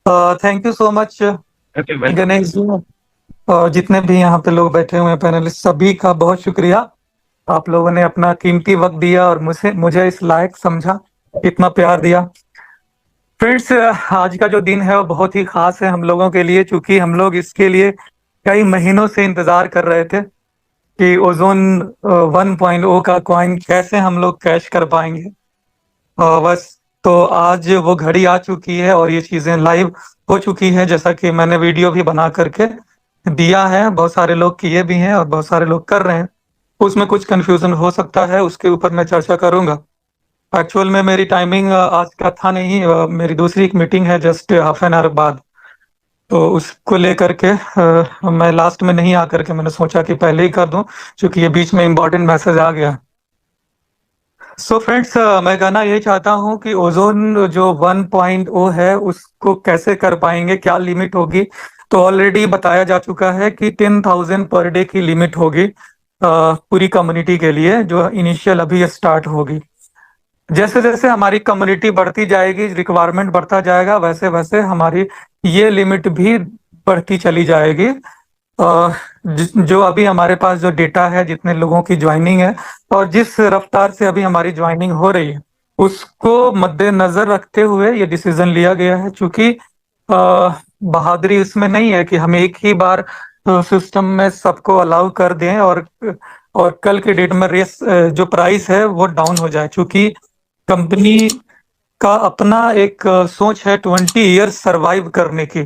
Thank you so much okay, welcome. Ganesh ji. और जितने भी यहाँ पे लोग बैठे हुए हैं पैनलिस्ट, सभी का बहुत शुक्रिया। आप लोगों ने अपना कीमती वक्त दिया और मुझे मुझे इस लायक समझा, इतना प्यार दिया। फ्रेंड्स, आज का जो दिन है वो बहुत ही खास है हम लोगों के लिए, क्योंकि हम लोग इसके लिए कई महीनों से इंतजार कर रहे थे कि ओजोन 1.0 का कॉइन कैसे हम लोग कैश कर पाएंगे। बस, तो आज वो घड़ी आ चुकी है और ये चीजें लाइव हो चुकी है, जैसा कि मैंने वीडियो भी बना करके दिया है। बहुत सारे लोग किए भी हैं और बहुत सारे लोग कर रहे हैं। उसमें कुछ कंफ्यूजन हो सकता है, उसके ऊपर मैं चर्चा करूंगा। एक्चुअल में मेरी टाइमिंग आज का था नहीं, मेरी दूसरी एक मीटिंग है जस्ट हाफ एन आवर बाद। तो उसको लेकर के मैं लास्ट में नहीं आकर के मैंने सोचा कि पहले ही कर दूं, क्योंकि ये बीच में इम्पोर्टेंट मैसेज आ गया। सो फ्रेंड्स, मैं कहना यही चाहता हूँ कि ओजोन जो 1.0 है उसको कैसे कर पाएंगे, क्या लिमिट होगी। तो ऑलरेडी बताया जा चुका है कि 10,000 पर डे की लिमिट होगी पूरी कम्युनिटी के लिए, जो इनिशियल अभी स्टार्ट होगी। जैसे जैसे हमारी कम्युनिटी बढ़ती जाएगी, रिक्वायरमेंट बढ़ता जाएगा, वैसे वैसे हमारी ये लिमिट भी बढ़ती चली जाएगी। जो अभी हमारे पास जो डेटा है, जितने लोगों की ज्वाइनिंग है और जिस रफ्तार से अभी हमारी ज्वाइनिंग हो रही है, उसको मद्देनजर रखते हुए ये डिसीजन लिया गया है। क्योंकि बहादुरी इसमें नहीं है कि हम एक ही बार सिस्टम में सबको अलाउ कर दें और कल के डेट में रेस जो प्राइस है वो डाउन हो जाए। क्योंकि कंपनी का अपना एक सोच है 20 ईयर्स सरवाइव करने की।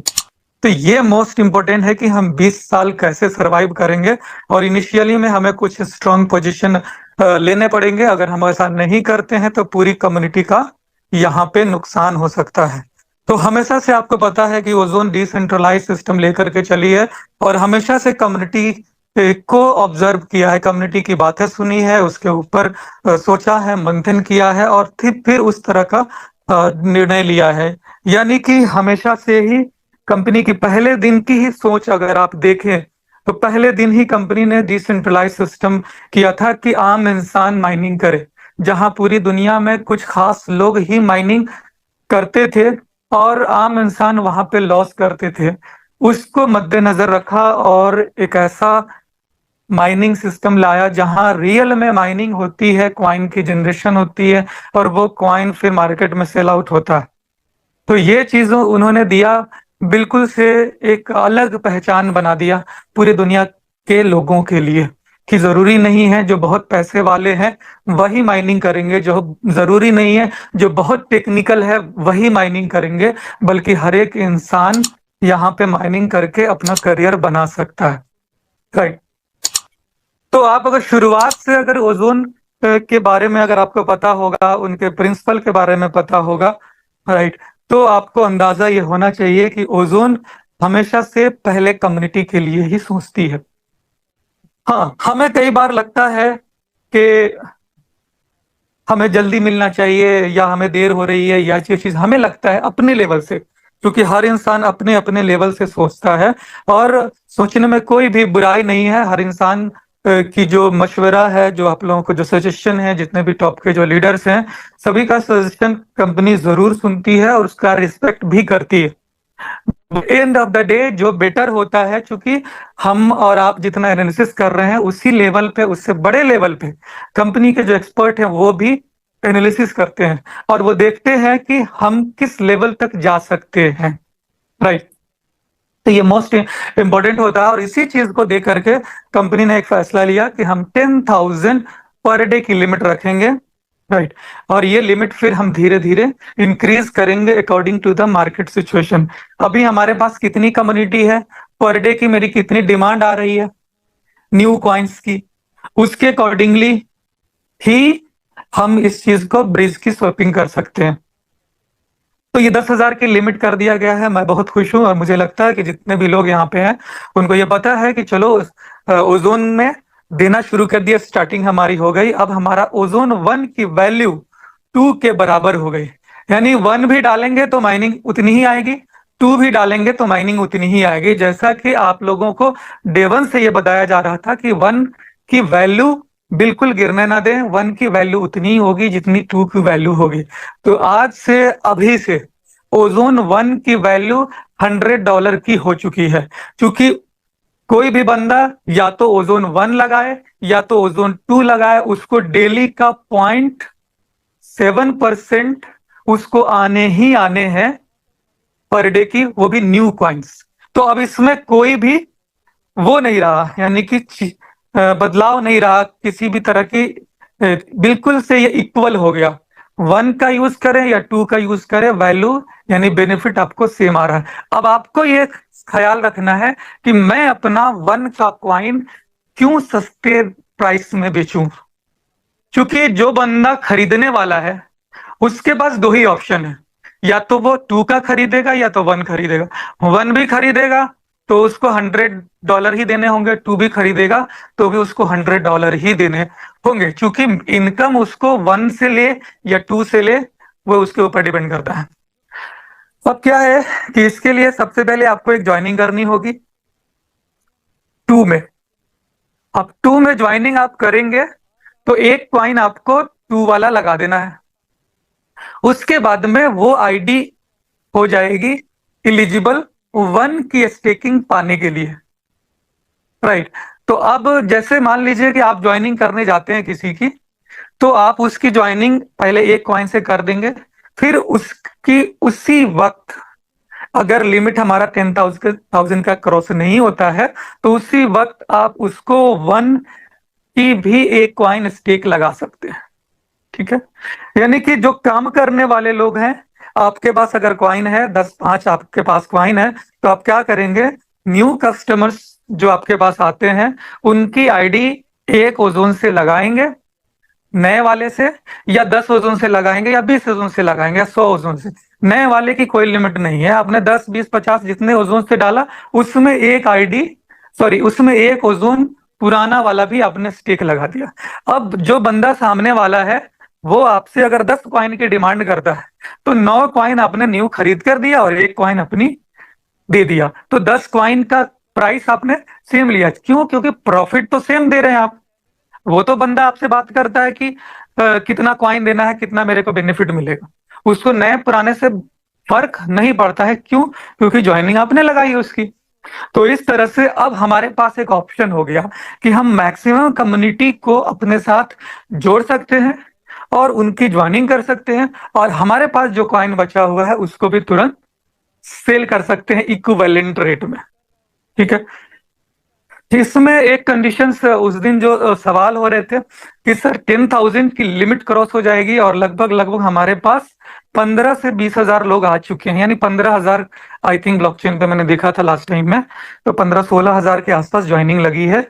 तो ये मोस्ट इम्पोर्टेंट है कि हम 20 साल कैसे सरवाइव करेंगे। और इनिशियली में हमें कुछ स्ट्रांग पोजीशन लेने पड़ेंगे। अगर हम ऐसा नहीं करते हैं तो पूरी कम्युनिटी का यहाँ पे नुकसान हो सकता है। तो हमेशा से आपको पता है कि ओजोन डिसेंट्रलाइज सिस्टम लेकर के चली है और हमेशा से कम्युनिटी को ऑब्जर्व किया है, कम्युनिटी की बातें सुनी है, उसके ऊपर सोचा है, मंथन किया है और फिर उस तरह का निर्णय लिया है। यानी कि हमेशा से ही कंपनी की पहले दिन की ही सोच अगर आप देखें, तो पहले दिन ही कंपनी ने डिसेंट्रलाइज सिस्टम किया था कि आम इंसान माइनिंग करे। जहां पूरी दुनिया में कुछ खास लोग ही माइनिंग करते थे और आम इंसान वहां पे लॉस करते थे, उसको मद्देनजर रखा और एक ऐसा माइनिंग सिस्टम लाया जहां रियल में माइनिंग होती है, क्वाइन की जनरेशन होती है और वो क्वाइन फिर मार्केट में सेल आउट होता है। तो ये चीजों उन्होंने दिया, बिल्कुल से एक अलग पहचान बना दिया पूरी दुनिया के लोगों के लिए, कि जरूरी नहीं है जो बहुत पैसे वाले हैं वही माइनिंग करेंगे, जो जरूरी नहीं है जो बहुत टेक्निकल है वही माइनिंग करेंगे, बल्कि हर एक इंसान यहाँ पे माइनिंग करके अपना करियर बना सकता है। राइट। तो आप अगर शुरुआत से अगर ओजोन के बारे में अगर आपको पता होगा, उनके प्रिंसिपल के बारे में पता होगा, राइट, तो आपको अंदाजा ये होना चाहिए कि ओजोन हमेशा से पहले कम्युनिटी के लिए ही सोचती है। हाँ, हमें कई बार लगता है कि हमें जल्दी मिलना चाहिए या हमें देर हो रही है, या ये चीज हमें लगता है अपने लेवल से, क्योंकि हर इंसान अपने अपने लेवल से सोचता है। और सोचने में कोई भी बुराई नहीं है। हर इंसान की जो मशवरा है, जो आप लोगों को जो सजेशन है, जितने भी टॉप के जो लीडर्स हैं, सभी का सजेशन कंपनी जरूर सुनती है और उसका रिस्पेक्ट भी करती है। एंड ऑफ द डे जो बेटर होता है, क्योंकि हम और आप जितना एनालिसिस कर रहे हैं उसी लेवल पे, उससे बड़े लेवल पे कंपनी के जो एक्सपर्ट हैं वो भी एनालिसिस करते हैं और वो देखते हैं कि हम किस लेवल तक जा सकते हैं। राइट। तो ये मोस्ट इम्पोर्टेंट होता है और इसी चीज को देख करके कंपनी ने एक फैसला लिया कि हम 10,000 पर डे की लिमिट रखेंगे। राइट। और ये लिमिट फिर हम धीरे धीरे इंक्रीज करेंगे according to the market situation. अभी हमारे पास कितनी कम्युनिटी है, पर डे की मेरी कितनी डिमांड आ रही है न्यू कॉइन्स की, उसके अकॉर्डिंगली ही हम इस चीज को ब्रिज की स्वैपिंग कर सकते हैं। तो ये 10,000 की लिमिट कर दिया गया है। मैं बहुत खुश हूं और मुझे लगता है कि जितने भी लोग यहाँ पे हैं उनको ये पता है कि चलो ओजोन में देना शुरू कर दिया, स्टार्टिंग हमारी हो गई। अब हमारा ओजोन 1 की वैल्यू 2 के बराबर हो गई। यानी 1 भी डालेंगे तो माइनिंग उतनी ही आएगी, 2 भी डालेंगे तो माइनिंग उतनी ही आएगी। जैसा कि आप लोगों को डे 1 से ये बताया जा रहा था कि 1 की वैल्यू बिल्कुल गिरने ना दें, 1 की वैल्यू उतनी ही होगी जितनी 2 की वैल्यू होगी। तो आज से, अभी से ओजोन 1 की वैल्यू $100 की हो चुकी है, क्योंकि कोई भी बंदा या तो ओजोन 1 लगाए या तो ओजोन 2 लगाए, उसको डेली का 0.7% उसको आने ही आने हैं पर डे की, वो भी न्यू कॉइन्स। तो अब इसमें कोई भी वो नहीं रहा, यानी कि बदलाव नहीं रहा किसी भी तरह की। बिल्कुल से ये इक्वल हो गया। 1 का यूज करें या 2 का यूज करें, वैल्यू यानी बेनिफिट आपको सेम आ रहा है। अब आपको ये ख्याल रखना है कि मैं अपना 1 का कॉइन क्यों सस्ते प्राइस में बेचूं, क्योंकि जो बंदा खरीदने वाला है उसके पास दो ही ऑप्शन है, या तो वो 2 का खरीदेगा या तो 1 खरीदेगा। 1 भी खरीदेगा तो उसको $100 ही देने होंगे, 2 भी खरीदेगा तो भी उसको $100 ही देने होंगे, क्योंकि इनकम उसको 1 से ले या 2 से ले वो उसके ऊपर डिपेंड करता है। अब क्या है कि इसके लिए सबसे पहले आपको एक ज्वाइनिंग करनी होगी 2 में। अब 2 में ज्वाइनिंग आप करेंगे तो एक कॉइन आपको 2 वाला लगा देना है, उसके बाद में वो आईडी हो जाएगी इलिजिबल 1 की स्टेकिंग पाने के लिए। राइट। तो अब जैसे मान लीजिए कि आप ज्वाइनिंग करने जाते हैं किसी की, तो आप उसकी ज्वाइनिंग पहले एक कॉइन से कर देंगे, फिर उसकी उसी वक्त अगर लिमिट हमारा 10,000 का क्रॉस नहीं होता है तो उसी वक्त आप उसको 1 की भी एक कॉइन स्टेक लगा सकते हैं। ठीक है। यानी कि जो काम करने वाले लोग हैं, आपके पास अगर क्वाइन है 10-5 आपके पास क्वाइन है, तो आप क्या करेंगे, न्यू कस्टमर्स जो आपके पास आते हैं उनकी आईडी एक ओजोन से लगाएंगे नए वाले से, या 10 ओजोन से लगाएंगे या 20 ओजोन से लगाएंगे या 100 ओजोन से। नए वाले की कोई लिमिट नहीं है, आपने 10 20 50 जितने ओजोन से डाला उसमें एक आईडी, सॉरी उसमें एक ओजोन पुराना वाला भी आपने स्टिक लगा दिया। अब जो बंदा सामने वाला है वो आपसे अगर 10 कॉइन की डिमांड करता है तो 9 कॉइन आपने न्यू खरीद कर दिया और एक कॉइन अपनी दे दिया, तो 10 कॉइन का प्राइस आपने सेम लिया। क्यों? क्योंकि प्रॉफिट तो सेम दे रहे हैं आप। वो तो बंदा आपसे बात करता है कि कितना कॉइन देना है, कितना मेरे को बेनिफिट मिलेगा, उसको नए पुराने से फर्क नहीं पड़ता है। क्यों? क्योंकि ज्वाइनिंग आपने लगाई है उसकी। तो इस तरह से अब हमारे पास एक ऑप्शन हो गया कि हम मैक्सिमम कम्युनिटी को अपने साथ जोड़ सकते हैं और उनकी ज्वाइनिंग कर सकते हैं, और हमारे पास जो कॉइन बचा हुआ है उसको भी तुरंत सेल कर सकते हैं इक्विवेलेंट रेट में। ठीक है। इसमें एक कंडीशन उस दिन जो सवाल हो रहे थे कि सर 10,000 की लिमिट क्रॉस हो जाएगी और लगभग लगभग हमारे पास 15 से 20,000 लोग आ चुके हैं, यानी 15,000 आई थिंक ब्लॉकचेन पे मैंने देखा था लास्ट टाइम में, तो 15-16,000 के आसपास ज्वाइनिंग लगी है।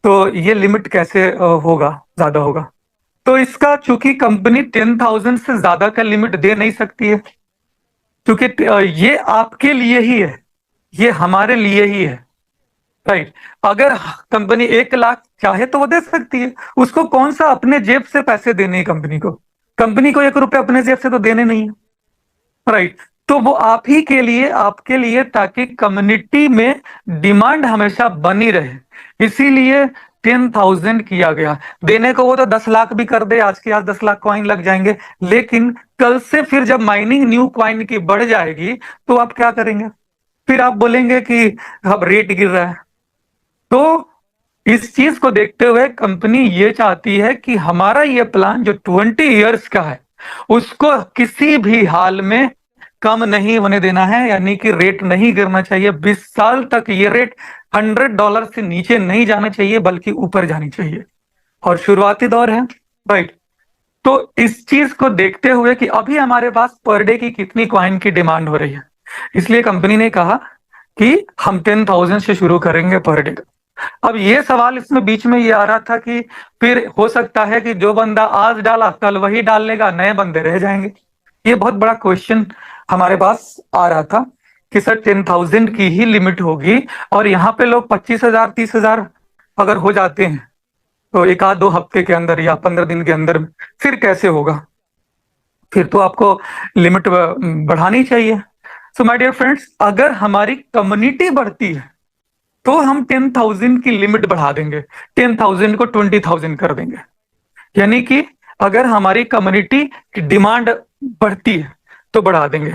तो ये लिमिट कैसे होगा, ज्यादा होगा? तो इसका चूंकि कंपनी 10,000 से ज्यादा का लिमिट दे नहीं सकती है, क्योंकि ये आपके लिए ही है, ये हमारे लिए ही है। राइट। अगर कंपनी 1 लाख चाहे तो वो दे सकती है, उसको कौन सा अपने जेब से पैसे देने हैं कंपनी को? कंपनी को 1 रुपए अपने जेब से तो देने नहीं है। राइट। तो वो आप ही के लिए, आपके लिए, ताकि कम्युनिटी में डिमांड हमेशा बनी रहे, इसीलिए 10,000 किया गया। देने को वो तो 10 लाख भी कर दे, आज के आज 10 लाख कॉइन लग जाएंगे, लेकिन कल से फिर जब माइनिंग न्यू कॉइन की बढ़ जाएगी तो आप क्या करेंगे? फिर आप बोलेंगे कि अब रेट गिर रहा है। तो इस चीज को देखते हुए कंपनी ये चाहती है कि हमारा ये प्लान जो 20 इयर्स का है उसको किसी भी हाल में कम नहीं होने देना है, यानी कि रेट नहीं गिरना चाहिए। 20 साल तक ये रेट $100 से नीचे नहीं जाना चाहिए, बल्कि ऊपर जानी चाहिए, और शुरुआती दौर है। राइट। तो इस चीज को देखते हुए कि अभी हमारे पास पर डे की कितनी कॉइन की डिमांड हो रही है, इसलिए कंपनी ने कहा कि हम 10,000 से शुरू करेंगे पर डे। अब ये सवाल इसमें बीच में ये आ रहा था कि फिर हो सकता है कि जो बंदा आज डाला कल वही डाल लेगा, नए बंदे रह जाएंगे। ये बहुत बड़ा क्वेश्चन हमारे पास आ रहा था कि सर 10,000 की ही लिमिट होगी और यहाँ पे लोग 25,000 30,000 अगर हो जाते हैं तो 1-2 हफ्ते के अंदर या 15 दिन के अंदर फिर कैसे होगा? फिर तो आपको लिमिट बढ़ानी चाहिए। सो माय डियर फ्रेंड्स, अगर हमारी कम्युनिटी बढ़ती है तो हम 10,000 की लिमिट बढ़ा देंगे, 10,000 को 20,000 कर देंगे। यानी कि अगर हमारी कम्युनिटी की डिमांड बढ़ती है तो बढ़ा देंगे।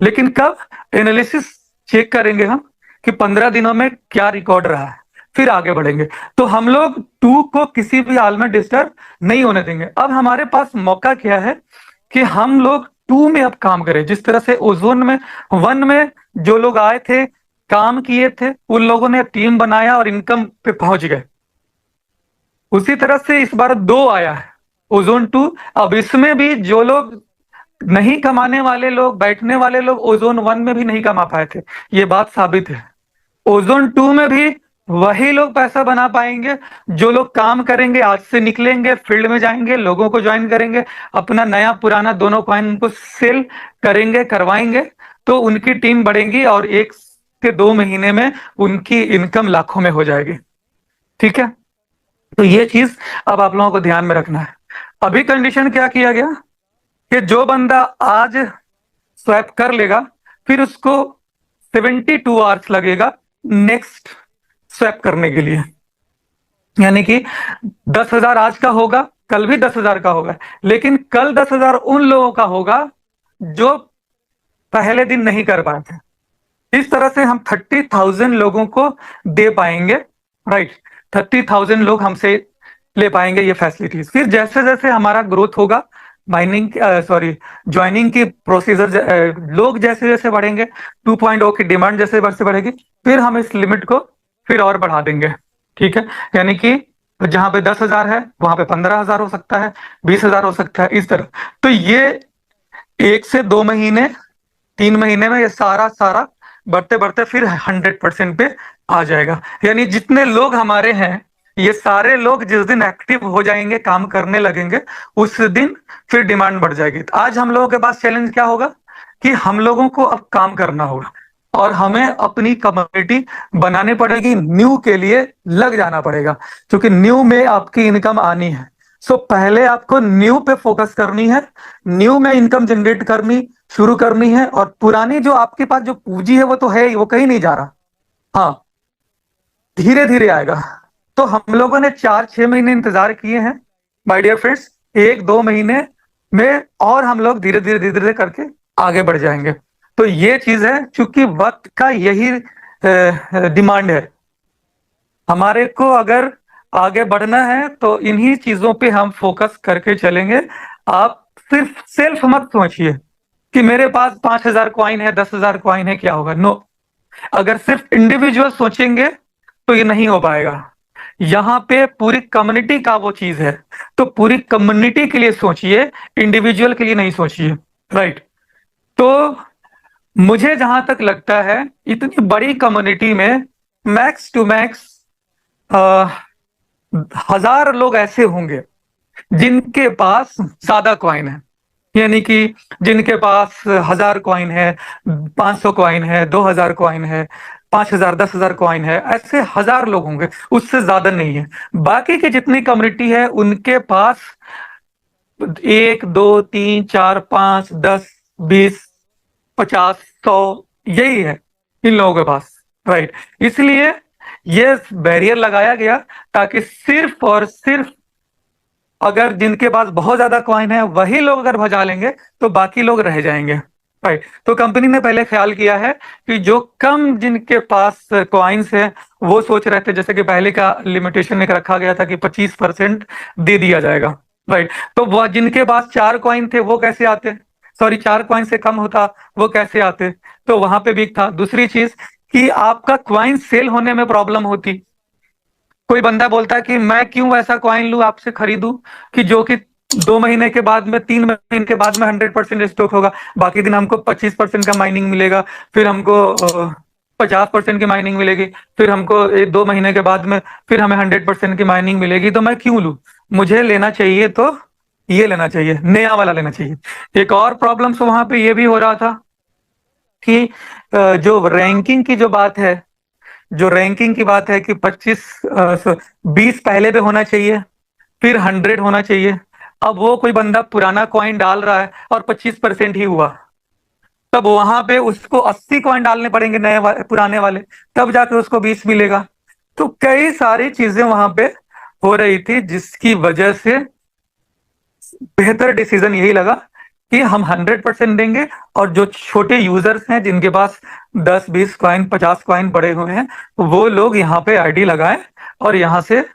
लेकिन कब एनालिसिस चेक करेंगे हम कि 15 दिनों में क्या रिकॉर्ड रहा है, फिर आगे बढ़ेंगे। तो हम लोग टू को किसी भी हाल में डिस्टर्ब नहीं होने देंगे। अब हमारे पास मौका क्या है कि हम लोग टू में अब काम करें। जिस तरह से ओजोन में वन में जो लोग आए थे, काम किए थे, उन लोगों ने टीम बनाया और इनकम पे पहुंच गए, उसी तरह से इस बार दो आया है, ओजोन टू। अब इसमें भी जो लोग नहीं कमाने वाले लोग, बैठने वाले लोग, ओजोन वन में भी नहीं कमा पाए थे, ये बात साबित है। ओजोन टू में भी वही लोग पैसा बना पाएंगे जो लोग काम करेंगे, आज से निकलेंगे, फील्ड में जाएंगे, लोगों को ज्वाइन करेंगे, अपना नया पुराना दोनों कॉइन को सेल करेंगे, करवाएंगे, तो उनकी टीम बढ़ेगी और 1 से 2 महीने में उनकी इनकम लाखों में हो जाएगी। ठीक है, तो ये चीज अब आप लोगों को ध्यान में रखना है। अभी कंडीशन क्या किया गया कि जो बंदा आज स्वैप कर लेगा, फिर उसको 72 आवर्स लगेगा नेक्स्ट स्वैप करने के लिए। यानी कि 10,000 आज का होगा, कल भी 10,000 का होगा, लेकिन कल 10,000 उन लोगों का होगा जो पहले दिन नहीं कर पाए थे। इस तरह से हम 30,000 लोगों को दे पाएंगे, राइट। 30,000 लोग हमसे ले पाएंगे ये फैसिलिटीज। फिर जैसे जैसे हमारा ग्रोथ होगा, माइनिंग सॉरी ज्वाइनिंग की प्रोसीजर, लोग जैसे जैसे बढ़ेंगे, 2.0 की डिमांड जैसे जैसे बढ़ेगी, फिर हम इस लिमिट को फिर और बढ़ा देंगे। ठीक है, यानी कि जहां पे 10,000 है वहां पे 15,000 हो सकता है, 20,000 हो सकता है, इस तरह। तो ये 1 से 2 महीने, 3 महीने में ये सारा सारा बढ़ते बढ़ते फिर 100% पे आ जाएगा। यानी जितने लोग हमारे हैं, ये सारे लोग जिस दिन एक्टिव हो जाएंगे, काम करने लगेंगे, उस दिन फिर डिमांड बढ़ जाएगी। तो आज हम लोगों के पास चैलेंज क्या होगा कि हम लोगों को अब काम करना होगा और हमें अपनी कम्युनिटी बनानी पड़ेगी, न्यू के लिए लग जाना पड़ेगा, क्योंकि न्यू में आपकी इनकम आनी है। सो पहले आपको न्यू पे फोकस करनी है, न्यू में इनकम जनरेट करनी शुरू करनी है। और पुरानी जो आपके पास जो पूंजी है वो तो है ही, वो कहीं नहीं जा रहा। हाँ, धीरे धीरे आएगा। तो हम लोगों ने 4-6 महीने इंतजार किए हैं माय डियर फ्रेंड्स, 1-2 महीने में और हम लोग धीरे धीरे धीरे धीरे करके आगे बढ़ जाएंगे। तो ये चीज है, चूंकि वक्त का यही डिमांड है। हमारे को अगर आगे बढ़ना है तो इन्हीं चीजों पे हम फोकस करके चलेंगे। आप सिर्फ सेल्फ मत सोचिए कि मेरे पास 5,000 कॉइन है, 10,000 कॉइन है, क्या होगा। नो, अगर सिर्फ इंडिविजुअल सोचेंगे तो ये नहीं हो पाएगा। यहाँ पे पूरी कम्युनिटी का वो चीज है, तो पूरी कम्युनिटी के लिए सोचिए, इंडिविजुअल के लिए नहीं सोचिए, राइट। तो मुझे जहां तक लगता है, इतनी बड़ी कम्युनिटी में मैक्स टू मैक्स 1,000 लोग ऐसे होंगे जिनके पास ज्यादा कॉइन है। यानी कि जिनके पास 1,000 कॉइन है, 500 कॉइन है, 2,000 कॉइन है, 5,000, 10,000 कॉइन है, ऐसे 1,000 लोग होंगे, उससे ज्यादा नहीं है। बाकी की जितनी कम्युनिटी है उनके पास 1, 2, 3, 4, 5, 10, 20, 50, 100 यही है इन लोगों के पास, राइट। इसलिए ये बैरियर लगाया गया ताकि सिर्फ और सिर्फ अगर जिनके पास बहुत ज्यादा कॉइन है वही लोग अगर भजा लेंगे तो बाकी लोग रह जाएंगे, राइट। तो कंपनी ने पहले ख्याल किया है कि जो कम जिनके पास कॉइन्स है, वो सोच रहे थे, जैसे कि पहले का लिमिटेशन एक रखा गया था कि 25% दे दिया जाएगा, राइट। तो वह जिनके पास 4 कॉइन थे वो कैसे आते, सॉरी 4 कॉइन से कम होता वो कैसे आते, तो वहां पे भी था। दूसरी चीज कि आपका कॉइन सेल होने में प्रॉब्लम होती। कोई बंदा बोलता है कि मैं क्यों ऐसा कॉइन लूं, आपसे खरीदूं कि जो कि 2 महीने के बाद में, 3 महीने के बाद में 100% स्टॉक होगा, बाकी दिन हमको 25% का माइनिंग मिलेगा, फिर हमको 50% की माइनिंग मिलेगी, फिर हमको 2 महीने के बाद में फिर हमें 100% की माइनिंग मिलेगी, तो मैं क्यों लूं। मुझे लेना चाहिए तो ये लेना चाहिए, नया वाला लेना चाहिए। एक और प्रॉब्लम से वहां पे ये भी हो रहा था कि जो रैंकिंग की जो बात है, जो रैंकिंग की बात है कि 20 पहले पे होना चाहिए, फिर 100 होना चाहिए। अब वो कोई बंदा पुराना कॉइन डाल रहा है और 25% ही हुआ, तब वहां पे उसको 80 कॉइन डालने पड़ेंगे पुराने वाले, तब जाके उसको 20 मिलेगा। तो कई सारी चीजें वहां पे हो रही थी, जिसकी वजह से बेहतर डिसीजन यही लगा कि हम 100% देंगे, और जो छोटे यूजर्स हैं जिनके पास 10 20 कॉइन 50 कॉइन पड़े हुए हैं, वो लोग यहाँ पे आईडी लगाएं और यहाँ से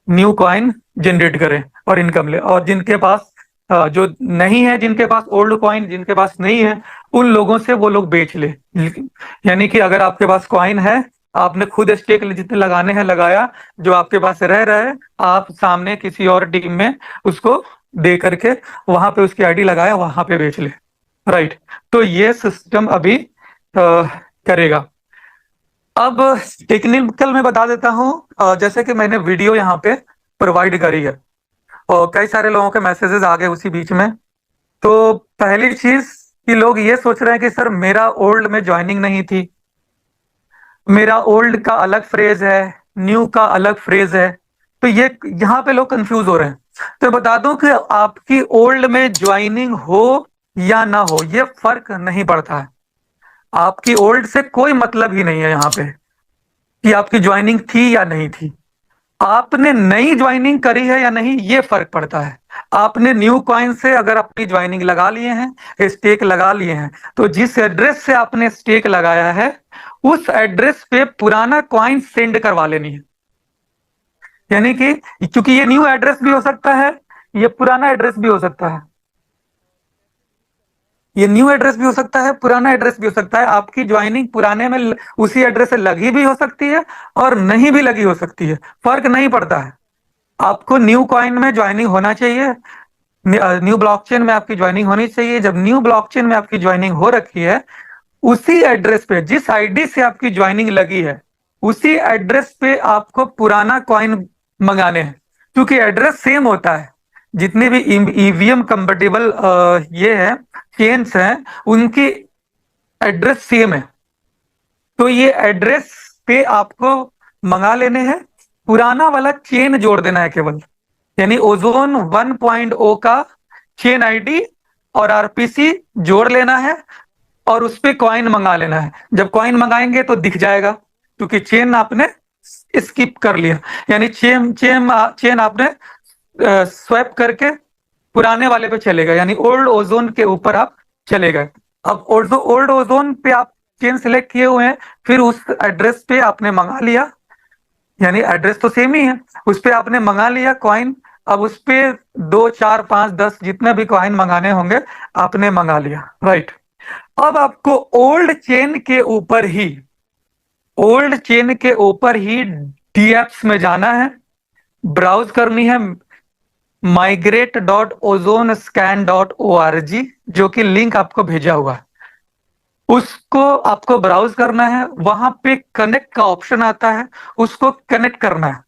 न्यू कॉइन जनरेट करें और इनकम ले। और जिनके पास जो नहीं है, जिनके पास ओल्ड कॉइन जिनके पास नहीं है, उन लोगों से वो लोग बेच ले। यानी कि अगर आपके पास कॉइन है, आपने खुद स्टेक जितने लगाने हैं लगाया, जो आपके पास रह रहा है आप सामने किसी और टीम में उसको दे करके वहां पे उसकी आईडी लगाया, वहां पे बेच ले। राइट। तो ये सिस्टम अभी करेगा। अब टेक्निकल में बता देता हूँ। जैसे कि मैंने वीडियो यहाँ पे प्रोवाइड करी है और कई सारे लोगों के मैसेजेस आ गए उसी बीच में। तो पहली चीज कि लोग ये सोच रहे हैं कि सर मेरा ओल्ड में ज्वाइनिंग नहीं थी, मेरा ओल्ड का अलग फ्रेज है, न्यू का अलग फ्रेज है। तो ये यहाँ पे लोग कंफ्यूज हो रहे हैं। तो बता दूं कि आपकी ओल्ड में ज्वाइनिंग हो या ना हो, ये फर्क नहीं पड़ता है। आपकी ओल्ड से कोई मतलब ही नहीं है यहाँ पे कि आपकी ज्वाइनिंग थी या नहीं थी। आपने नई ज्वाइनिंग करी है या नहीं, ये फर्क पड़ता है। आपने न्यू कॉइन से अगर अपनी ज्वाइनिंग लगा लिए हैं, स्टेक लगा लिए हैं, तो जिस एड्रेस से आपने स्टेक लगाया है उस एड्रेस पे पुराना कॉइन सेंड करवा लेनी है। यानी कि क्योंकि ये न्यू एड्रेस भी हो सकता है, ये पुराना एड्रेस भी हो सकता है, ये न्यू एड्रेस भी हो सकता है, पुराना एड्रेस भी हो सकता है। आपकी ज्वाइनिंग पुराने में उसी एड्रेस से लगी भी हो सकती है और नहीं भी लगी हो सकती है, फर्क नहीं पड़ता है। आपको न्यू कॉइन में ज्वाइनिंग होना चाहिए, न्यू ब्लॉकचेन में आपकी ज्वाइनिंग होनी चाहिए। जब न्यू ब्लॉकचेन में आपकी ज्वाइनिंग हो रखी है, उसी एड्रेस पे जिस आईडी से आपकी ज्वाइनिंग लगी है, उसी एड्रेस पे आपको पुराना कॉइन मंगाने हैं। क्योंकि एड्रेस सेम होता है, जितने भी ईवीएम कंपेटेबल ये है चेन्स हैं, उनकी एड्रेस सेम है। तो ये एड्रेस पे आपको मंगा लेने हैं, पुराना वाला चेन जोड़ देना है केवल। यानी ओजोन 1.0 का चेन आईडी और आरपीसी जोड़ लेना है और उस पे कॉइन मंगा लेना है। जब कॉइन मंगाएंगे तो दिख जाएगा, क्योंकि चेन आपने स्किप कर लिया। यानी चेन चेन चेन आपने स्वैप करके पुराने वाले पे चले गए, यानी ओल्ड ओजोन के ऊपर आप चले गए। अब ओल्ड ओजोन पे आप चेन सिलेक्ट किए हुए हैं, फिर उस एड्रेस पे आपने मंगा लिया, यानी एड्रेस तो सेम ही है, उस पे आपने मंगा लिया कॉइन। अब उस पे 2 4 5 10 जितने भी कॉइन मंगाने होंगे आपने मंगा लिया। राइट। अब आपको ओल्ड चेन के ऊपर ही डीएप्स में जाना है, ब्राउज करनी है migrate.ozonscan.org, जो कि लिंक आपको भेजा हुआ है, उसको आपको ब्राउज करना है। वहां पे कनेक्ट का ऑप्शन आता है, उसको कनेक्ट करना है।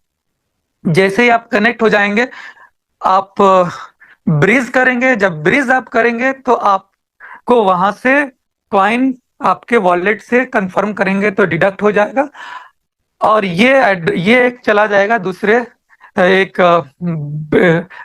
जैसे ही आप कनेक्ट हो जाएंगे, आप ब्रीज करेंगे। जब ब्रीज आप करेंगे तो आपको वहां से कॉइन आपके वॉलेट से कंफर्म करेंगे तो डिडक्ट हो जाएगा, और ये एक चला जाएगा दूसरे एक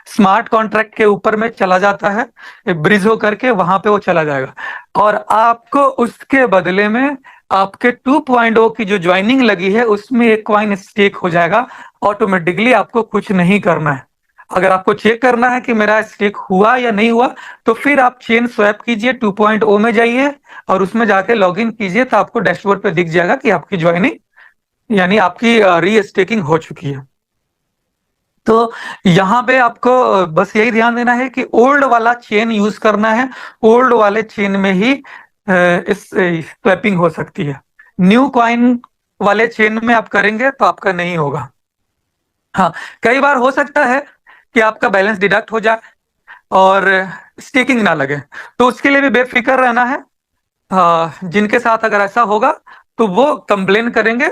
स्मार्ट कॉन्ट्रैक्ट के ऊपर में चला जाता है, ब्रिज हो करके वहां पे वो चला जाएगा। और आपको उसके बदले में आपके 2.0 की जो ज्वाइनिंग लगी है उसमें एक कॉइन स्टेक हो जाएगा ऑटोमेटिकली। आपको कुछ नहीं करना है। अगर आपको चेक करना है कि मेरा स्टेक हुआ या नहीं हुआ, तो फिर आप चेन स्वैप कीजिए, 2.0 में जाइए और उसमें जाके लॉगिन कीजिए, तो आपको डैशबोर्ड पे दिख जाएगा कि आपकी ज्वाइनिंग यानी आपकी री स्टेकिंग हो चुकी है। तो यहाँ पे आपको बस यही ध्यान देना है कि ओल्ड वाला चेन यूज करना है, ओल्ड वाले चेन में ही इस स्वैपिंग हो सकती है। न्यू कॉइन वाले चेन में आप करेंगे तो आपका नहीं होगा। हाँ, कई बार हो सकता है कि आपका बैलेंस डिडक्ट हो जाए और स्टेकिंग ना लगे, तो उसके लिए भी बेफिक्र रहना है। जिनके साथ अगर ऐसा होगा तो वो कंप्लेन करेंगे,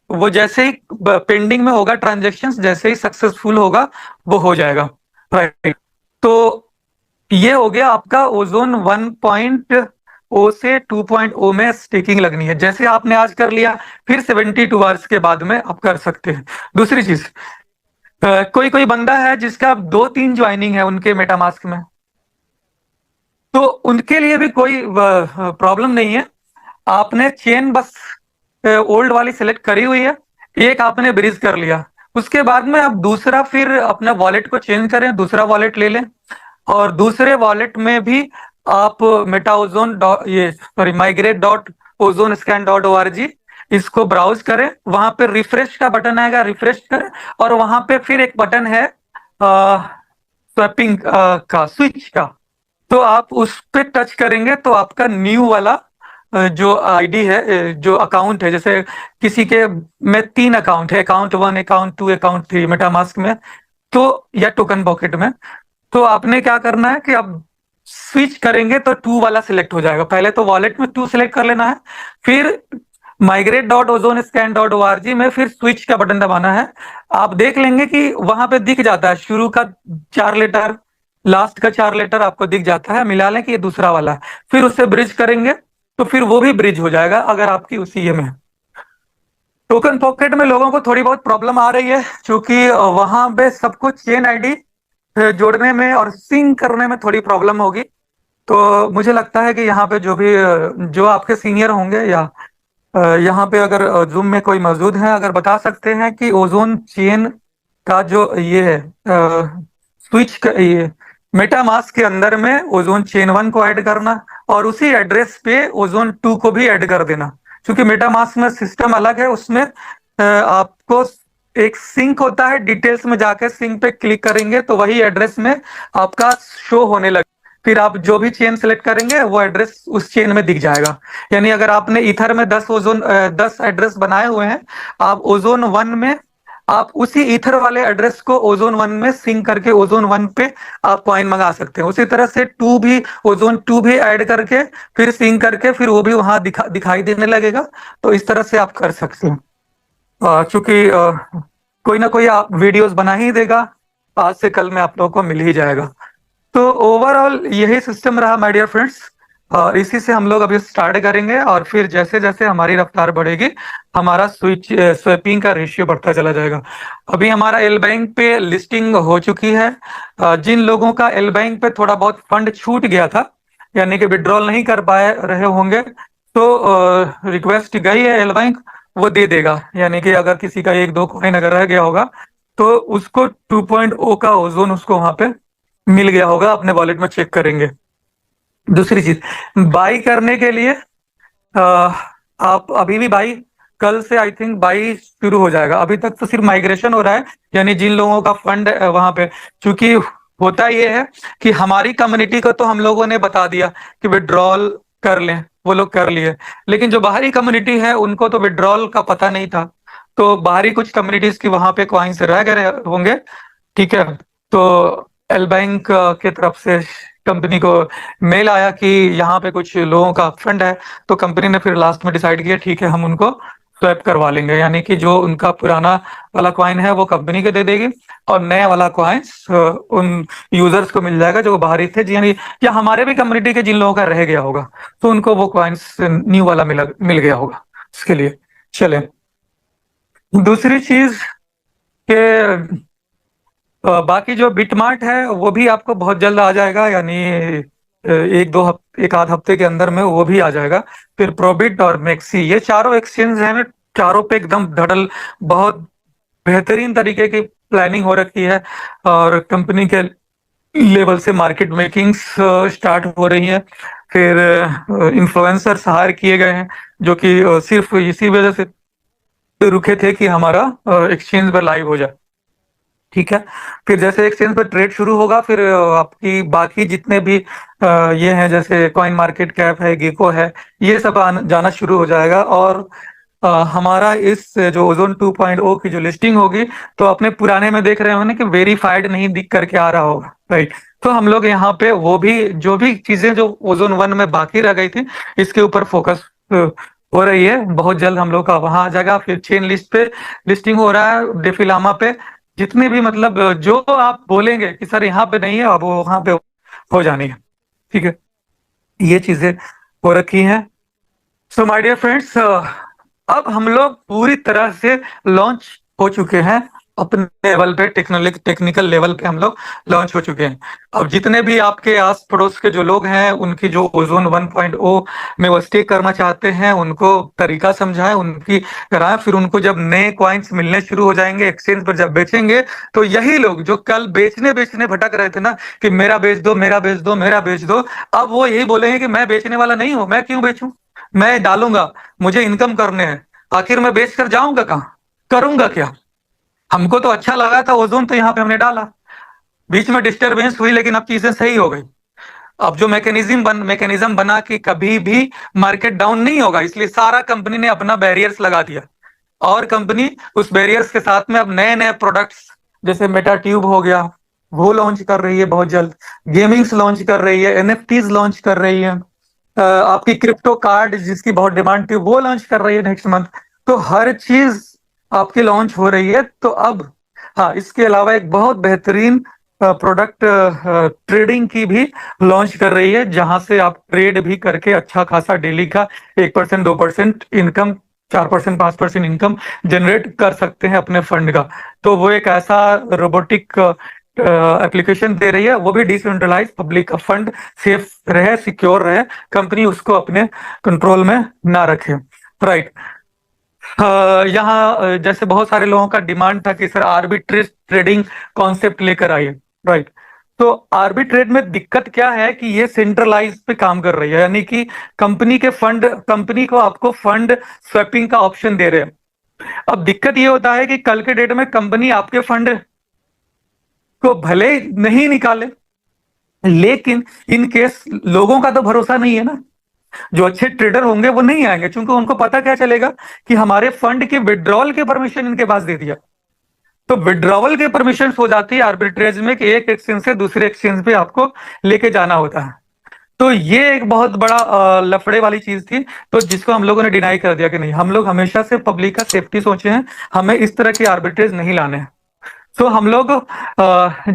वो जैसे ही पेंडिंग में होगा ट्रांजेक्शन, जैसे ही सक्सेसफुल होगा वो हो जाएगा। राइट। तो ये हो गया आपका ओजोन 1.0 से 2.0 में स्टेकिंग लगनी है। जैसे आपने आज कर लिया, फिर 72 आवर्स के बाद में आप कर सकते हैं। दूसरी चीज, कोई कोई बंदा है जिसका 2 3 ज्वाइनिंग है उनके मेटामास्क में, तो उनके लिए भी कोई प्रॉब्लम नहीं है। आपने चेन बस ओल्ड वाली सेलेक्ट करी हुई है, एक आपने ब्रिज कर लिया, उसके बाद में आप दूसरा फिर अपना वॉलेट को चेंज करें, दूसरा वॉलेट ले लें और दूसरे वॉलेट में भी आप मेटाओजोन ये सॉरी migrate.ozonscan.org इसको ब्राउज करें, वहां पे रिफ्रेश का बटन आएगा, रिफ्रेश करें, और वहां पे फिर एक बटन है स्वैपिंग का, स्विच का। तो आप उस पे टच करेंगे तो आपका न्यू वाला जो आईडी है, जो अकाउंट है, जैसे किसी के में 3 अकाउंट है, अकाउंट 1, अकाउंट 2, अकाउंट 3 मेटामास्क में, तो या टोकन पॉकेट में। तो आपने क्या करना है कि अब स्विच करेंगे तो 2 वाला सिलेक्ट हो जाएगा। पहले तो वॉलेट में 2 सिलेक्ट कर लेना है, फिर migrate.ozonscan.org में फिर स्विच का बटन दबाना है। आप देख लेंगे कि वहां पे दिख जाता है, शुरू का 4 लेटर, लास्ट का 4 लेटर आपको दिख जाता है, मिला लें कि ये दूसरा वाला है। फिर उससे ब्रिज करेंगे तो फिर वो भी ब्रिज हो जाएगा, अगर आपकी उसी ये में है। टोकन पॉकेट में लोगों को थोड़ी बहुत प्रॉब्लम आ रही है, क्योंकि वहां पे सबको चेन आईडी जोड़ने में और सिंक करने में थोड़ी प्रॉब्लम होगी। तो मुझे लगता है कि यहाँ पे जो भी जो आपके सीनियर होंगे या यहाँ पे अगर जूम में कोई मौजूद है, अगर बता सकते हैं कि ओजोन चेन का जो ये है स्विच का, ये मेटामास्क के अंदर में ओजोन चेन 1 को ऐड करना और उसी एड्रेस पे ओजोन 2 को भी ऐड कर देना। क्योंकि मेटामास्क में सिस्टम अलग है, उसमें आपको एक सिंक होता है, डिटेल्स में जाके सिंक पे क्लिक करेंगे तो वही एड्रेस में आपका शो होने लगे। फिर आप जो भी चेन सेलेक्ट करेंगे वो एड्रेस उस चेन में दिख जाएगा। यानी अगर आपने ईथर में 10 एड्रेस बनाए हुए हैं, आप ओजोन 1 में आप उसी ईथर वाले एड्रेस को ओजोन 1 में सिंक करके ओजोन 1 पे आप कॉइन मंगा सकते हैं। उसी तरह से ओजोन 2 भी ऐड करके फिर सिंक करके फिर वो भी वहां दिखाई देने लगेगा। तो इस तरह से आप कर सकते हैं। चूंकि कोई ना कोई आप वीडियोस बना ही देगा, आज से कल में आप लोगों को मिल ही जाएगा। तो ओवरऑल यही सिस्टम रहा माय डियर फ्रेंड्स, और इसी से हम लोग अभी स्टार्ट करेंगे, और फिर जैसे जैसे हमारी रफ्तार बढ़ेगी हमारा स्वैपिंग का रेशियो बढ़ता चला जाएगा। अभी हमारा एल बैंक पे लिस्टिंग हो चुकी है। जिन लोगों का एल बैंक पे थोड़ा बहुत फंड छूट गया था, यानी कि विड्रॉल नहीं कर पाए रहे होंगे, तो रिक्वेस्ट गई है एल बैंक, वो दे देगा। यानी कि अगर किसी का 1-2 कॉइन अगर रह गया होगा तो उसको 2.0 का ओजोन उसको वहां पे मिल गया होगा, अपने वॉलेट में चेक करेंगे। दूसरी चीज, बाई करने के लिए आप अभी भी बाई, कल से आई थिंक बाई शुरू हो जाएगा। अभी तक तो सिर्फ माइग्रेशन हो रहा है, यानी जिन लोगों का फंड वहां पे, क्योंकि होता ये है कि हमारी कम्युनिटी को तो हम लोगों ने बता दिया कि विड्रॉल कर लें, वो लोग कर लिए, लेकिन जो बाहरी कम्युनिटी है उनको तो विड्रॉल का पता नहीं था। तो बाहरी कुछ कम्युनिटीज की वहां पे कॉइन्स रह गए होंगे, ठीक है। तो एल बैंक के तरफ से कंपनी को मेल आया कि यहाँ पे कुछ लोगों का फंड है, तो कंपनी ने फिर लास्ट में डिसाइड किया ठीक है हम उनको स्वैप करवा लेंगे। यानी कि जो उनका पुराना वाला कॉइन है वो कंपनी के दे देगी, और नया वाला कॉइन उन यूजर्स को मिल जाएगा जो बाहरी थे, यानी या हमारे भी कम्युनिटी के जिन लोगों का रह गया होगा तो उनको वो कॉइन्स न्यू वाला मिल गया होगा उसके लिए। चले, दूसरी चीज के बाकी जो बिटमार्ट है वो भी आपको बहुत जल्द आ जाएगा, यानी 1-2 हफ्ते 1 आध हफ्ते के अंदर में वो भी आ जाएगा। फिर प्रोबिट और मैक्सी, ये चारों एक्सचेंज है ना, चारों पे एकदम धड़ल बहुत बेहतरीन तरीके की प्लानिंग हो रखी है, और कंपनी के लेवल से मार्केट मेकिंग्स स्टार्ट हो रही है। फिर इन्फ्लुएंसर्स हायर किए गए हैं, जो कि सिर्फ इसी वजह से रुके थे कि हमारा एक्सचेंज पर लाइव हो जाए, ठीक है। फिर जैसे एक्सचेंज पर ट्रेड शुरू होगा, फिर आपकी बाकी जितने भी ये हैं, जैसे कॉइन मार्केट कैप है, गेको है, ये सब जाना शुरू हो जाएगा। और हमारा इस जो ओजोन 2.0 की जो लिस्टिंग होगी, तो अपने पुराने में देख रहे होंगे कि वेरीफाइड नहीं दिख करके आ रहा होगा, राइट। तो हम लोग यहाँ पे वो भी जो भी चीजें जो ओजोन 1 में बाकी रह गई थी, इसके ऊपर फोकस हो रही है। बहुत जल्द हम लोग का वहां आ जाएगा। फिर चेन लिस्ट पे लिस्टिंग हो रहा है, डेफिलामा पे। जितने भी मतलब जो आप बोलेंगे कि सर यहाँ पे नहीं है, अब वो वहां पे हो जानी है, ठीक है। ये चीजें हो रखी हैं। सो माय डियर फ्रेंड्स, अब हम लोग पूरी तरह से लॉन्च हो चुके हैं अपने लेवल पे, टेक्निकल लेवल पे हम लोग लॉन्च हो चुके हैं। अब जितने भी आपके आस पड़ोस के जो लोग हैं, उनकी जो ओजोन 1.0 में वो स्टे करना चाहते हैं, उनको तरीका समझाएं, उनकी कराएं। फिर उनको जब नए कॉइन्स मिलने शुरू हो जाएंगे एक्सचेंज पर जब बेचेंगे, तो यही लोग जो कल बेचने बेचने भटक रहे थे ना कि मेरा बेच दो, मेरा बेच दो, मेरा बेच दो, अब वो यही बोलेंगे कि मैं बेचने वाला नहीं हूं, मैं क्यों बेचूं, मैं डालूंगा, मुझे इनकम करने हैं। आखिर मैं बेच कर जाऊंगा कहाँ, करूंगा क्या? हमको तो अच्छा लगा था ओजोन, तो यहाँ पे हमने डाला। बीच में डिस्टरबेंस हुई, लेकिन अब चीजें सही हो गई। अब जो मैकेनिज्म बना कि कभी भी मार्केट डाउन नहीं होगा, इसलिए सारा कंपनी ने अपना बैरियर्स लगा दिया। और कंपनी उस बैरियर्स के साथ में अब नए नए प्रोडक्ट्स, जैसे मेटा ट्यूब हो गया, वो लॉन्च कर रही है बहुत जल्द। गेमिंग्स लॉन्च कर रही है, एनएफटीज लॉन्च कर रही है, आपकी क्रिप्टो कार्ड जिसकी बहुत डिमांड थी वो लॉन्च कर रही है नेक्स्ट मंथ। तो हर चीज आपकी लॉन्च हो रही है। तो अब हाँ, इसके अलावा एक बहुत बेहतरीन प्रोडक्ट ट्रेडिंग की भी लॉन्च कर रही है, जहां से आप ट्रेड भी करके अच्छा खासा डेली का 1%, 2% इनकम, 4%, 5% इनकम जनरेट कर सकते हैं अपने फंड का। तो वो एक ऐसा रोबोटिक एप्लीकेशन दे रही है, वो भी डिसेंट्रलाइज, पब्लिक का फंड सेफ रहे, सिक्योर रहे, कंपनी उसको अपने कंट्रोल में ना रखे। राइट। यहाँ जैसे बहुत सारे लोगों का डिमांड था कि सर आर्बिट्रेज ट्रेडिंग कॉन्सेप्ट लेकर आइए। राइट। तो आर्बिट्रेज में दिक्कत क्या है कि ये सेंट्रलाइज पे काम कर रही है, यानी कि कंपनी को आपको फंड स्वैपिंग का ऑप्शन दे रहे हैं। अब दिक्कत ये होता है कि कल के डेट में कंपनी आपके फंड को भले नहीं निकाले, लेकिन इन केस लोगों का तो भरोसा नहीं है ना। जो अच्छे ट्रेडर होंगे वो नहीं आएंगे, क्योंकि उनको पता क्या चलेगा कि हमारे फंड के विड्रॉल के परमिशन इनके पास दे दिया। तो विड्रॉवल के परमिशन हो जाती है आर्बिट्रेज में कि एक एक्सचेंज से दूसरे एक्सचेंज पे आपको लेके जाना होता है। तो ये एक बहुत बड़ा लफड़े वाली चीज थी, तो जिसको हम लोगों ने डिनाई कर दिया कि नहीं, हम लोग हमेशा से पब्लिक का सेफ्टी सोचे हैं, हमें इस तरह की आर्बिट्रेज नहीं लाने हैं। तो हम लोग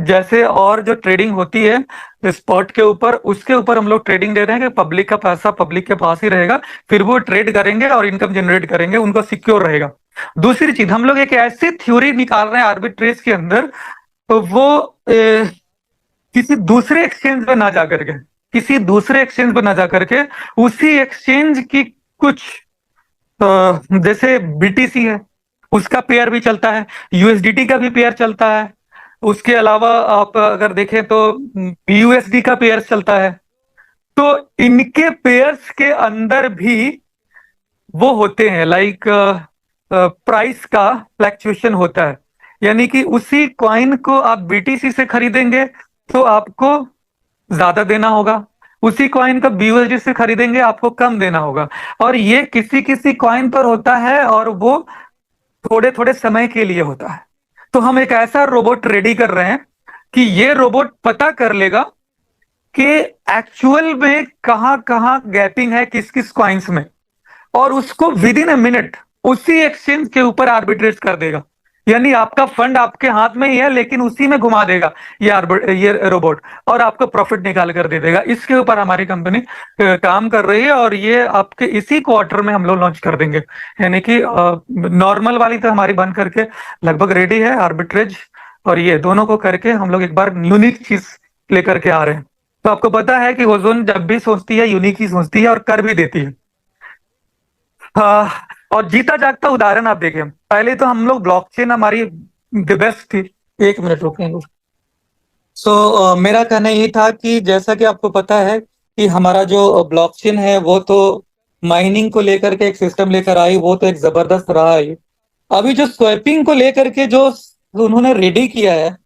जैसे और जो ट्रेडिंग होती है स्पॉट के ऊपर, उसके ऊपर हम लोग ट्रेडिंग दे रहे हैं कि पब्लिक का पैसा पब्लिक के पास ही रहेगा, फिर वो ट्रेड करेंगे और इनकम जनरेट करेंगे, उनको सिक्योर रहेगा। दूसरी चीज, हम लोग एक ऐसी थ्योरी निकाल रहे हैं आर्बिट्रेज के अंदर, तो वो किसी दूसरे एक्सचेंज पे ना जा करके, किसी दूसरे एक्सचेंज पे ना जा करके उसी एक्सचेंज की कुछ जैसे बीटीसी है, उसका पेयर भी चलता है, यूएसडीटी का भी पेयर चलता है, उसके अलावा आप अगर देखें तो बीयूएसडी का पेयर चलता है। तो इनके पेयर्स के अंदर भी वो होते हैं, लाइक प्राइस का फ्लैक्चुएशन होता है। यानी कि उसी कॉइन को आप बीटीसी से खरीदेंगे तो आपको ज्यादा देना होगा, उसी कॉइन का बीयूएसडी से खरीदेंगे आपको कम देना होगा। और ये किसी किसी कॉइन पर होता है और वो थोड़े थोड़े समय के लिए होता है। तो हम एक ऐसा रोबोट रेडी कर रहे हैं कि ये रोबोट पता कर लेगा कि एक्चुअल में कहां कहां गैपिंग है किस किस कॉइन्स में, और उसको विद इन ए मिनट उसी एक्सचेंज के ऊपर आर्बिट्रेट कर देगा। यानी आपका फंड आपके हाथ में ही है, लेकिन उसी में घुमा देगा ये रोबोट, और आपको प्रॉफिट निकाल कर दे देगा। इसके ऊपर हमारी कंपनी काम कर रही है, और ये आपके इसी क्वार्टर में हम लोग लॉन्च कर देंगे। यानी कि नॉर्मल वाली तो हमारी बन करके लगभग रेडी है, आर्बिट्रेज और ये दोनों को करके हम लोग एक बार यूनिक चीज लेकर के आ रहे हैं। तो आपको पता है कि ओजोन जब भी सोचती है यूनिक ही सोचती है और कर भी देती है। हाँ, और जीता जागता उदाहरण आप देखें, पहले तो हम लोग ब्लॉकचेन हमारी द बेस्ट थी। एक मिनट रुकेंगे। मेरा कहना ये था कि जैसा कि आपको पता है कि हमारा जो ब्लॉकचेन है वो तो माइनिंग को लेकर के एक सिस्टम लेकर आई, वो तो एक जबरदस्त रहा है। अभी जो स्वैपिंग को लेकर के जो उन्होंने रेडी किया है,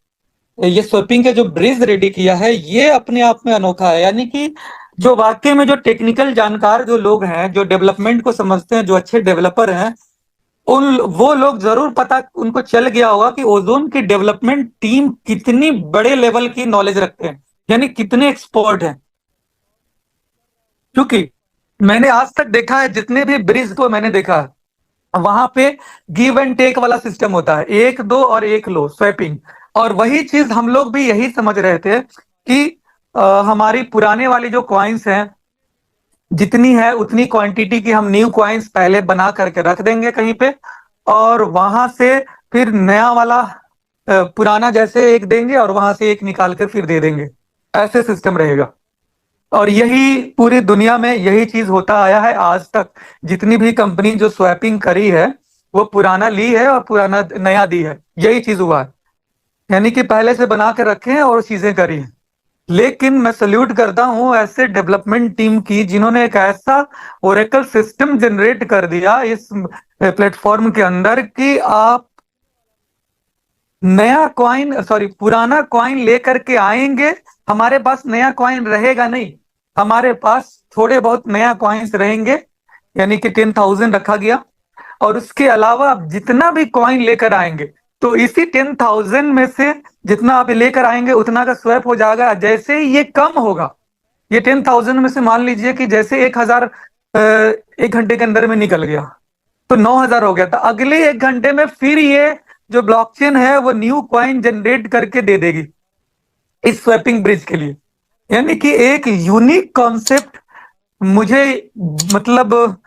ये स्वैपिंग के जो ब्रिज रेडी किया है, ये अपने आप में अनोखा है। यानी कि जो वाकई में जो टेक्निकल जानकार जो लोग हैं, जो डेवलपमेंट को समझते हैं, जो अच्छे डेवलपर हैं, उन वो लोग जरूर पता उनको चल गया होगा कि ओजोन की डेवलपमेंट टीम कितनी बड़े लेवल की नॉलेज रखते हैं, यानी कितने एक्सपर्ट हैं। क्योंकि मैंने आज तक देखा है जितने भी ब्रिज को मैंने देखा है, वहां पे गिव एंड टेक वाला सिस्टम होता है, एक दो और एक लो, स्वैपिंग। और वही चीज हम लोग भी यही समझ रहे थे कि हमारी पुराने वाली जो कॉइन्स हैं, जितनी है उतनी क्वांटिटी की हम न्यू कॉइन्स पहले बना करके रख देंगे कहीं पे, और वहां से फिर नया वाला पुराना जैसे एक देंगे और वहां से एक निकाल कर फिर दे देंगे, ऐसे सिस्टम रहेगा। और यही पूरी दुनिया में यही चीज होता आया है आज तक। जितनी भी कंपनी जो स्वैपिंग करी है, वो पुराना ली है और पुराना नया दी है, यही चीज हुआ है। यानी कि पहले से बना के रखे हैं और चीजें करी हैं। लेकिन मैं सल्यूट करता हूं ऐसे डेवलपमेंट टीम की जिन्होंने एक ऐसा ओरेकल सिस्टम जनरेट कर दिया इस प्लेटफॉर्म के अंदर कि आप नया कॉइन, सॉरी, पुराना कॉइन लेकर के आएंगे, हमारे पास नया कॉइन रहेगा नहीं, हमारे पास थोड़े बहुत नया कॉइन्स रहेंगे। यानी कि 10,000 रखा गया, और उसके अलावा आप जितना भी कॉइन लेकर आएंगे, तो इसी 10,000 में से जितना आप लेकर आएंगे उतना का स्वैप हो जाएगा। जैसे ही ये कम होगा, ये 10,000 में से मान लीजिए कि जैसे 1,000 एक घंटे के अंदर में निकल गया, तो 9,000 हो गया, तो अगले एक घंटे में फिर ये जो ब्लॉकचेन है वो न्यू कॉइन जनरेट करके दे देगी इस स्वैपिंग ब्रिज के लिए। यानी कि एक यूनिक कॉन्सेप्ट मुझे, मतलब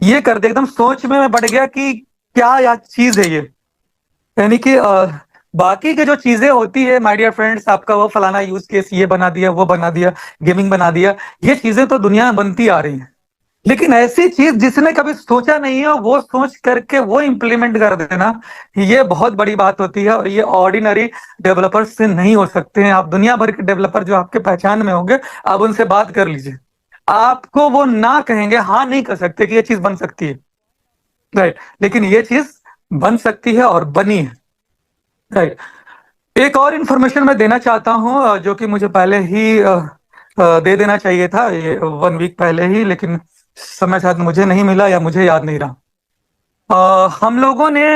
ये कर दे, एकदम सोच में मैं बढ़ गया कि क्या यार चीज है ये। यानी कि बाकी के जो चीजें होती है माय डियर फ्रेंड्स, आपका वो फलाना यूज केस ये बना दिया, वो बना दिया, गेमिंग बना दिया, ये चीजें तो दुनिया में बनती आ रही हैं। लेकिन ऐसी चीज जिसने कभी सोचा नहीं है वो सोच करके वो इंप्लीमेंट कर देना, ये बहुत बड़ी बात होती है। और ये ऑर्डिनरी डेवलपर से नहीं हो सकते हैं। आप दुनिया भर के डेवलपर जो आपके पहचान में होंगे, आप उनसे बात कर लीजिए, आपको वो ना कहेंगे, हाँ नहीं कर सकते कि ये चीज बन सकती है, राइट। लेकिन ये चीज बन सकती है और बनी है, राइट। एक और इंफॉर्मेशन मैं देना चाहता हूं, जो कि मुझे पहले ही दे देना चाहिए था, ये 1 वीक पहले ही, लेकिन समय शायद मुझे नहीं मिला या मुझे याद नहीं रहा। हम लोगों ने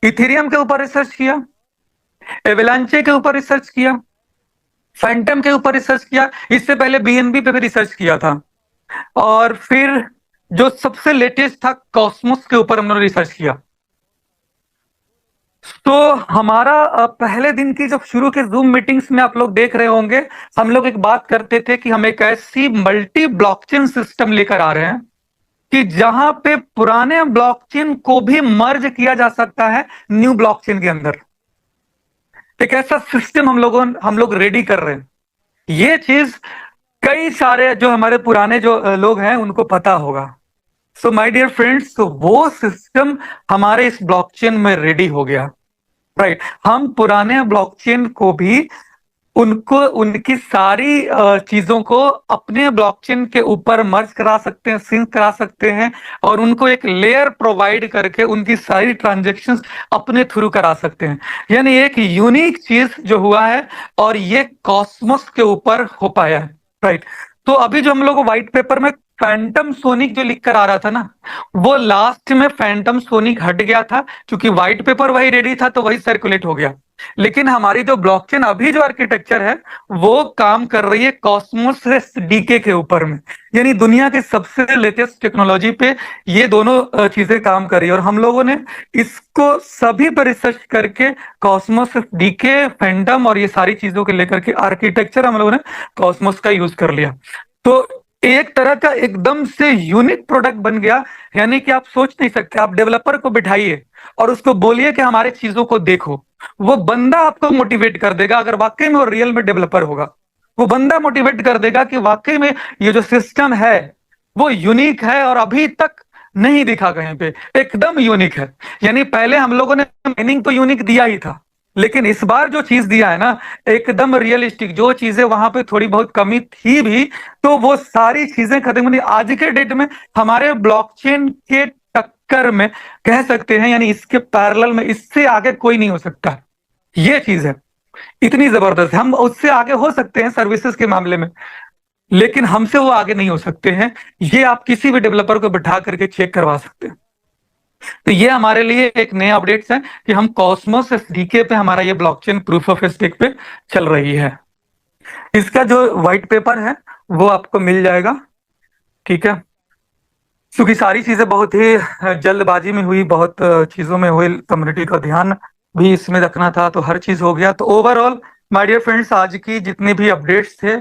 इथेरियम के ऊपर रिसर्च किया, एवेलांचे के ऊपर रिसर्च किया, फैंटम के ऊपर रिसर्च किया, इससे पहले बीएनबी पे भी रिसर्च किया था, और फिर जो सबसे लेटेस्ट था कॉस्मोस के ऊपर हमने रिसर्च किया। तो हमारा पहले दिन की जब शुरू के जूम मीटिंग्स में आप लोग देख रहे होंगे, हम लोग एक बात करते थे कि हम एक ऐसी मल्टी ब्लॉकचेन सिस्टम लेकर आ रहे हैं कि जहां पे पुराने ब्लॉकचेन को भी मर्ज किया जा सकता है न्यू ब्लॉकचेन के अंदर। एक ऐसा सिस्टम हम लोग रेडी कर रहे हैं। ये चीज कई सारे जो हमारे पुराने जो लोग हैं उनको पता होगा। सो माय डियर फ्रेंड्स, तो वो सिस्टम हमारे इस ब्लॉकचेन में रेडी हो गया, राइट। हम पुराने ब्लॉकचेन को भी, उनको, उनकी सारी चीजों को अपने ब्लॉकचेन के ऊपर मर्ज करा सकते हैं, सिंक करा सकते हैं, और उनको एक लेयर प्रोवाइड करके उनकी सारी ट्रांजेक्शन्स अपने थ्रू करा सकते हैं। यानी एक यूनिक चीज जो हुआ है, और ये कॉस्मोस के ऊपर हो पाया है, राइट। तो अभी जो हम लोग व्हाइट पेपर में फैंटम सोनिक जो लिख कर आ रहा था ना, वो लास्ट में फैंटम सोनिक हट गया था, क्योंकि व्हाइट पेपर वही रेडी था तो वही सर्कुलेट हो गया। लेकिन हमारी जो ब्लॉकचेन अभी जो आर्किटेक्चर है, वो काम कर रही है कॉस्मोस डीके के ऊपर में। यानी दुनिया के सबसे लेटेस्ट टेक्नोलॉजी पे ये दोनों चीजें काम कर रही है, और हम लोगों ने इसको सभी पर रिसर्च करके कॉस्मोस डीके, फैंटम और ये सारी चीजों के लेकर के आर्किटेक्चर हम लोगों ने कॉस्मोस का यूज कर लिया। तो एक तरह का एकदम से यूनिक प्रोडक्ट बन गया। यानी कि आप सोच नहीं सकते, आप डेवलपर को बिठाइए और उसको बोलिए कि हमारे चीजों को देखो, वो बंदा आपको मोटिवेट कर देगा। अगर वाकई में वो रियल में डेवलपर होगा, वो बंदा मोटिवेट कर देगा कि वाकई में ये जो सिस्टम है वो यूनिक है और अभी तक नहीं दिखा कहीं पे, एकदम यूनिक है। यानी पहले हम लोगों ने माइनिंग तो यूनिक दिया ही था, लेकिन इस बार जो चीज दिया है ना, एकदम रियलिस्टिक। जो चीजें वहां पे थोड़ी बहुत कमी थी भी, तो वो सारी चीजें खत्म होनी आज के डेट में हमारे ब्लॉकचेन के टक्कर में कह सकते हैं। यानी इसके पैरेलल में इससे आगे कोई नहीं हो सकता। ये चीज है, इतनी जबरदस्त है। हम उससे आगे हो सकते हैं सर्विसेज के मामले में, लेकिन हमसे वो आगे नहीं हो सकते हैं। ये आप किसी भी डेवलपर को बिठा करके चेक करवा सकते हैं। तो ये हमारे लिए एक नए अपडेट्स है कि हम कॉस्मोस एसडीके पे हमारा ये ब्लॉकचेन प्रूफ ऑफ स्टेक पे चल रही है। इसका जो व्हाइट पेपर है वो आपको मिल जाएगा, ठीक है। क्योंकि सारी चीजें बहुत ही जल्दबाजी में हुई, बहुत चीजों में हुई, कम्युनिटी का ध्यान भी इसमें रखना था, तो हर चीज हो गया। तो ओवरऑल माय डियर फ्रेंड्स, आज की जितने भी अपडेट्स थे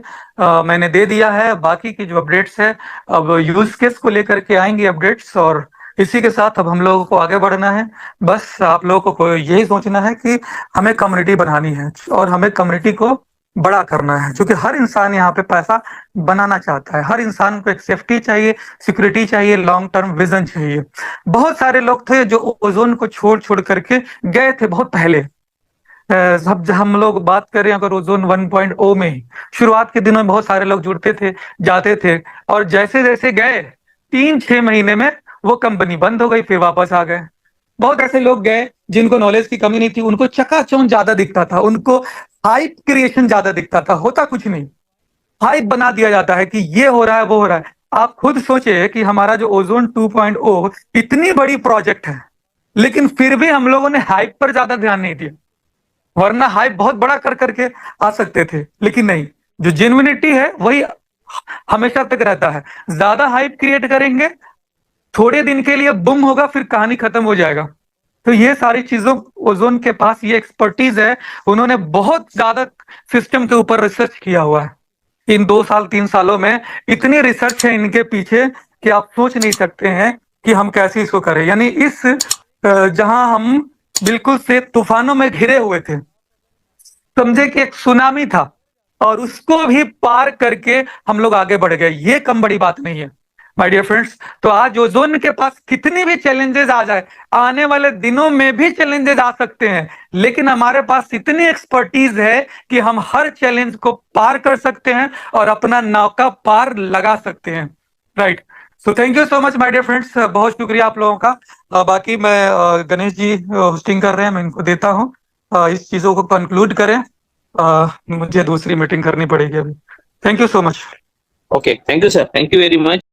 मैंने दे दिया है। बाकी की जो अपडेट्स है, अब यूज केस को लेकर के आएंगे अपडेट्स, और इसी के साथ अब हम लोगों को आगे बढ़ना है। बस आप लोगों को यही सोचना है कि हमें कम्युनिटी बनानी है और हमें कम्युनिटी को बड़ा करना है, क्योंकि हर इंसान यहाँ पे पैसा बनाना चाहता है। हर इंसान को एक सेफ्टी चाहिए, सिक्योरिटी चाहिए, लॉन्ग टर्म विजन चाहिए। बहुत सारे लोग थे जो ओजोन को छोड़ छोड़ करके गए थे बहुत पहले। सब हम लोग बात करें अगर ओजोन 1.0 में ही, शुरुआत के दिनों में बहुत सारे लोग जुड़ते थे, जाते थे, और जैसे जैसे गए 3-6 महीने में वो कंपनी बंद हो गई, फिर वापस आ गए। बहुत ऐसे लोग गए जिनको नॉलेज की कमी नहीं थी, उनको चकाचौंध ज्यादा दिखता था, उनको हाइप क्रिएशन ज्यादा दिखता था, होता कुछ नहीं, हाइप बना दिया जाता है कि ये हो रहा है, वो हो रहा है। आप खुद सोचे कि हमारा जो ओजोन 2.0 इतनी बड़ी प्रोजेक्ट है, लेकिन फिर भी हम लोगों ने हाइप पर ज्यादा ध्यान नहीं दिया, वरना हाइप बहुत बड़ा कर करके आ सकते थे, लेकिन नहीं। जो जेन्युइनिटी है वही हमेशा तक रहता है। ज्यादा हाइप क्रिएट करेंगे, थोड़े दिन के लिए बुम होगा, फिर कहानी खत्म हो जाएगा। तो ये सारी चीजों, ओजोन के पास ये एक्सपर्टीज है, उन्होंने बहुत ज्यादा सिस्टम के ऊपर रिसर्च किया हुआ है। इन 2 साल 3 सालों में इतनी रिसर्च है इनके पीछे कि आप सोच नहीं सकते हैं कि हम कैसे इसको करें। यानी इस जहां हम बिल्कुल से तूफानों में घिरे हुए थे, समझे कि एक सुनामी था, और उसको भी पार करके हम लोग आगे बढ़ गए, ये कम बड़ी बात नहीं है माय डियर फ्रेंड्स। तो आज ओजोन के पास कितनी भी चैलेंजेस आ जाए, आने वाले दिनों में भी चैलेंजेस आ सकते हैं, लेकिन हमारे पास इतनी एक्सपर्टीज है कि हम हर चैलेंज को पार कर सकते हैं और अपना नौका पार लगा सकते हैं। Right. So thank you so much my dear friends, बहुत शुक्रिया आप लोगों का। बाकी मैं गणेश जी होस्टिंग कर रहे हैं, मैं इनको देता हूँ। इस चीजों को कंक्लूड करें। मुझे दूसरी मीटिंग करनी पड़ेगी अभी। Thank you so much. Okay, thank you, sir. Thank you very much.